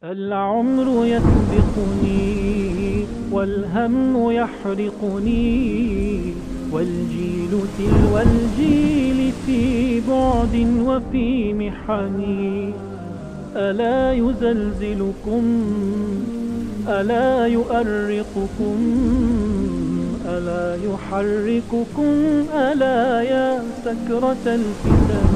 العمر يسبقني والهم يحرقني والجيل تلو الجيل في بعد وفي محن ألا يزلزلكم ألا يؤرقكم ألا يحرككم ألا يا سكرة الفتن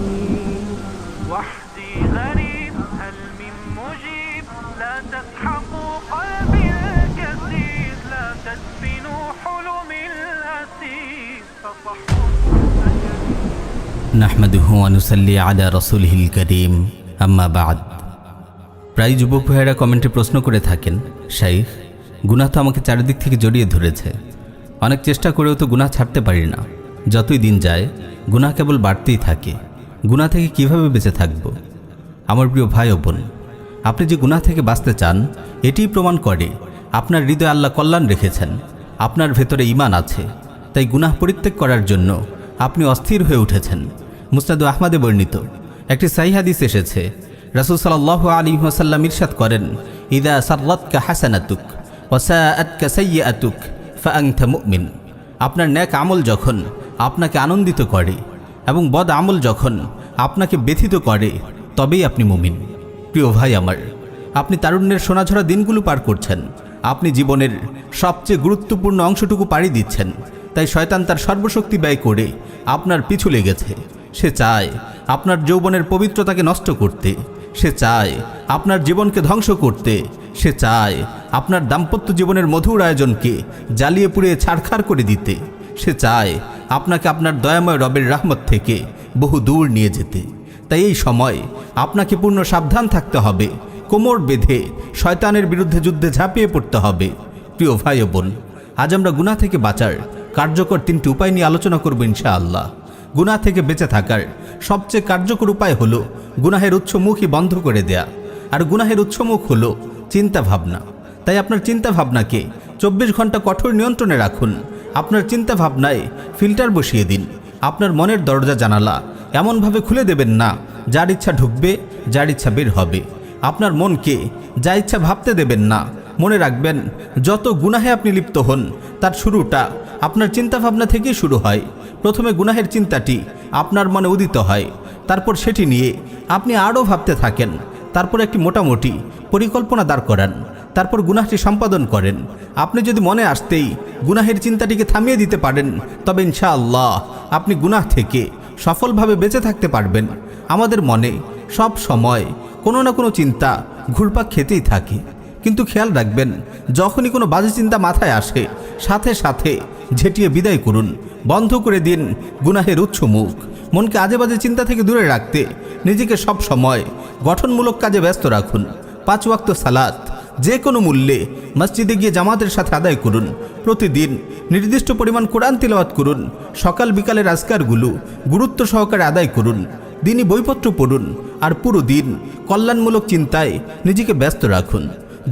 وحدي غريب هل من مجيب لا تسحقوا قلبي الكثير لا تدفنوا حلمي الأسير نحمده ونصلي على رسوله الكريم أما بعد প্রায় যুবক ভাইয়েরা কমেন্টে প্রশ্ন করে থাকেন, শাইখ গুনাহ তো আমাকে চারিদিক থেকে জড়িয়ে ধরেছে, অনেক চেষ্টা করেও তো গুনাহ ছাড়তে পারি না, যতই দিন যায় গুনাহ কেবল বাড়তেই থাকে, গুনাহ থেকে কিভাবে বেঁচে থাকব? আমার প্রিয় ভাই ও বোন, আপনি যে গুনাহ থেকে বাঁচতে চান এটিই প্রমাণ করে আপনার হৃদয়ে আল্লাহ কল্যাণ রেখেছেন, আপনার ভেতরে ঈমান আছে, তাই গুনাহ পরিত্যাগ করার জন্য আপনি অস্থির হয়ে উঠেছেন। মুসনাদ আহমদে বর্ণিত একটি সহিহ হাদিস এসেছে, রাসূল সাল্লাল্লাহু আলাইহি ওয়াসাল্লাম ইরশাদ করেন, ইযা সাররাতকা হাসানাতুক ওয়া সাআতকা সাইয়্যাতুক ফাআনতা মুমিন। আপনার নেক আমল যখন আপনাকে আনন্দিত করে এবং বদ আমল যখন আপনাকে ব্যথিত করে তবেই আপনি মুমিন। প্রিয় ভাই আমার, আপনি তারুণ্যের সোনাঝরা দিনগুলো পার করছেন, আপনি জীবনের সবচেয়ে গুরুত্বপূর্ণ অংশটুকু পাড়ি দিচ্ছেন, তাই শয়তান তার সর্বশক্তি ব্যয় করে আপনার পিছু লেগেছে। সে চায় আপনার যৌবনের পবিত্রতাকে নষ্ট করতে, সে চায় আপনার জীবনকে ধ্বংস করতে, সে চায় আপনার দাম্পত্য জীবনের মধুর আয়োজনকে জ্বালিয়ে পুড়িয়ে ছারখার করে দিতে, সে চায় আপনাকে আপনার দয়াময় রবের রহমত থেকে বহু দূর নিয়ে যেতে। তাই এই সময় আপনাকে পূর্ণ সাবধান থাকতে হবে, কোমর বেঁধে শয়তানের বিরুদ্ধে যুদ্ধে ঝাঁপিয়ে পড়তে হবে। প্রিয় ভাই ও বোন, আজ আমরা গুনাহ থেকে বাঁচার কার্যকর 3টি উপায় নিয়ে আলোচনা করব ইনশাআল্লাহ। গুনাহ থেকে বেঁচে থাকার সবচেয়ে কার্যকর উপায় হলো গুনাহের উৎসমুখই বন্ধ করে দেয়া, আর গুনাহের উৎসমুখ হলো চিন্তা ভাবনা। তাই আপনার চিন্তা ভাবনাকে 24 ঘন্টা কঠোর নিয়ন্ত্রণে রাখুন। আপনার চিন্তা ভাবনায় ফিল্টার বসিয়ে দিন। আপনার মনের দরজা জানালা এমনভাবে খুলে দেবেন না যার ইচ্ছা ঢুকবে, যার ইচ্ছা বের হবে। আপনার মনকে যা ইচ্ছা ভাবতে দেবেন না। মনে রাখবেন, যত গুনাহে আপনি লিপ্ত হন তার শুরুটা আপনার চিন্তাভাবনা থেকেই শুরু হয়। প্রথমে গুনাহের চিন্তাটি আপনার মনে উদিত হয়, তারপর সেটি নিয়ে আপনি আরও ভাবতে থাকেন, তারপর একটি মোটামুটি পরিকল্পনা দাঁড় করান, তারপর গুনাহটি সম্পাদন করেন। আপনি যদি মনে আসতেই গুনাহের চিন্তাটিকে থামিয়ে দিতে পারেন, তবে ইনশাআল্লাহ আপনি গুনাহ থেকে সফলভাবে বেঁচে থাকতে পারবেন। আমাদের মনে সব সময় কোনো না কোনো চিন্তা ঘুরপাক খেতেই থাকে, কিন্তু খেয়াল রাখবেন, যখনই কোনো বাজে চিন্তা মাথায় আসে সাথে সাথে ঝেঁটিয়ে বিদায় করুন, বন্ধ করে দিন গুনাহের উৎস মুখ। মনকে আজে বাজে চিন্তা থেকে দূরে রাখতে নিজেকে সব সময় গঠনমূলক কাজে ব্যস্ত রাখুন। 5 ওয়াক্ত সালাত যে কোনো মূল্যে মসজিদে গিয়ে জামাতের সাথে আদায় করুন। প্রতিদিন নির্দিষ্ট পরিমাণ কোরআন তিলাওয়াত করুন। সকাল বিকালের আজকারগুলো গুরুত্ব সহকারে আদায় করুন। দিনই বইপত্র পড়ুন, আর পুরো দিন কল্যাণমূলক চিন্তায় নিজেকে ব্যস্ত রাখুন।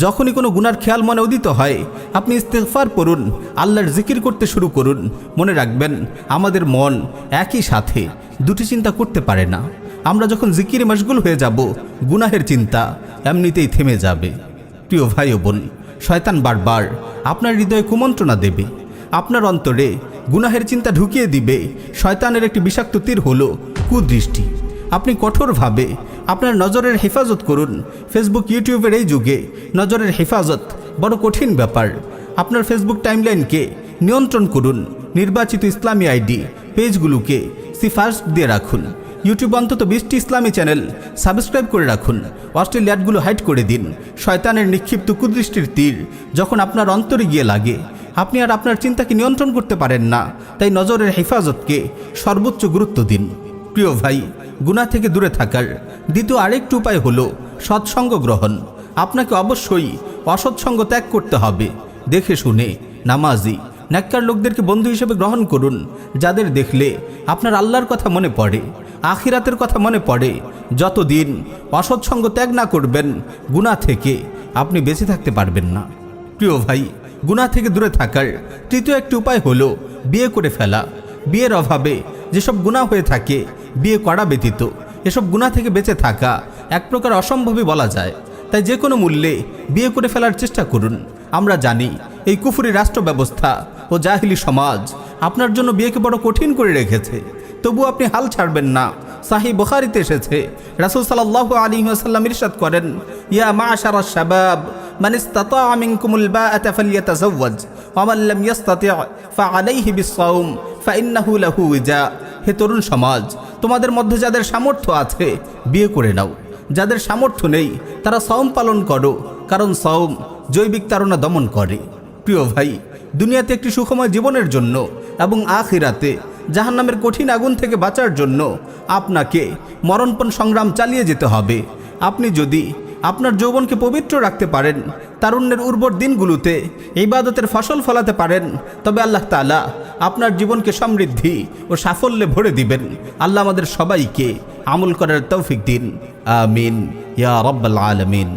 যখনই কোনো গুনার খেয়াল মনে উদিত হয়, আপনি ইস্তেগফার পড়ুন, আল্লাহর জিকির করতে শুরু করুন। মনে রাখবেন, আমাদের মন একই সাথে দুটি চিন্তা করতে পারে না। আমরা যখন জিকিরে মশগুল হয়ে যাব, গুনাহের চিন্তা এমনিতেই থেমে যাবে। প্রিয় ভাই ও বোন, শয়তান বারবার আপনার হৃদয়ে কুমন্ত্রণা দেবে, আপনার অন্তরে গুনাহের চিন্তা ঢুকিয়ে দিবে। শয়তানের একটি বিষাক্ত তীর হলো কুদৃষ্টি। আপনি কঠোরভাবে আপনার নজরের হেফাজত করুন। ফেসবুক, ইউটিউবের এই যুগে নজরের হেফাজত বড় কঠিন ব্যাপার। আপনার ফেসবুক টাইমলাইনকে নিয়ন্ত্রণ করুন। নির্বাচিত ইসলামী আইডি পেজগুলোকে সিফারিশ দিয়ে রাখুন। ইউটিউব অন্তত 20টি ইসলামী চ্যানেল সাবস্ক্রাইব করে রাখুন। অশ্লীল অ্যাডগুলো হাইড করে দিন। শয়তানের নিক্ষিপ্ত কুদৃষ্টির তীর যখন আপনার অন্তরে গিয়ে লাগে, আপনি আর আপনার চিন্তাকে নিয়ন্ত্রণ করতে পারেন না। তাই নজরের হেফাজতকে সর্বোচ্চ গুরুত্ব দিন। প্রিয় ভাই, গুনাহ থেকে দূরে থাকার দ্বিতীয় আরেকটি উপায় হলো সৎসঙ্গ গ্রহণ। আপনাকে অবশ্যই অসৎসঙ্গ ত্যাগ করতে হবে। দেখে শুনে নামাজি নেককার লোকদেরকে বন্ধু হিসেবে গ্রহণ করুন, যাদের দেখলে আপনার আল্লাহর কথা মনে পড়ে, আখিরাতের কথা মনে পড়ে। যতদিন অসৎসঙ্গ ত্যাগ না করবেন, গুনাহ থেকে আপনি বেঁচে থাকতে পারবেন না। প্রিয় ভাই, গুনাহ থেকে দূরে থাকার তৃতীয় একটি উপায় হলো বিয়ে করে ফেলা। বিয়ের অভাবে যেসব গুনাহ হয়ে থাকে, বিয়ে করা ব্যতীত এসব গুনাহ থেকে বেঁচে থাকা এক প্রকার অসম্ভবই বলা যায়। তাই যে কোনো মূল্যে বিয়ে করে ফেলার চেষ্টা করুন। আমরা জানি এই কুফরি রাষ্ট্র ব্যবস্থা ও জাহিলি সমাজ আপনার জন্য বিয়েকে বড় কঠিন করে রেখেছে, তবু আপনি হাল ছাড়বেন না। সাহিহ বুখারীতে এসেছে, রাসূল সাল্লাল্লাহু আলাইহি ওয়াসাল্লাম ইরশাদ করেন, ইয়া মা'শারাশ শাবাব মান ইসতাতা'a মিনকুমুল বা'আতা ফালইয়াতাযাওয়াজ ওয়া মান লাম ইসতাতি' ফা'আলাইহি বিস-সাওম ফাইন্নাহু লাহু উজা। হে তরুণ সমাজ, তোমাদের মধ্যে যাদের সামর্থ্য আছে বিয়ে করে নাও, যাদের সামর্থ্য নেই তারা সাওম পালন করো, কারণ সাওম জৈবিক তাড়না দমন করে। প্রিয় ভাই, দুনিয়াতে একটি সুখময় জীবনের জন্য এবং আখিরাতে জাহান্নামের কঠিন আগুন থেকে বাঁচার জন্য আপনাকে মরণপণ সংগ্রাম চালিয়ে যেতে হবে। আপনি যদি আপনার যৌবনকে পবিত্র রাখতে পারেন, তারুণ্যের উর্বর দিনগুলোতে ইবাদতের ফসল ফলাতে পারেন, তবে আল্লাহ তাআলা আপনার জীবনকে সমৃদ্ধি ও সাফল্যে ভরে দিবেন। আল্লাহ আমাদের সবাইকে আমল করার তৌফিক দিন। আমিন ইয়া রাব্বাল আলামিন।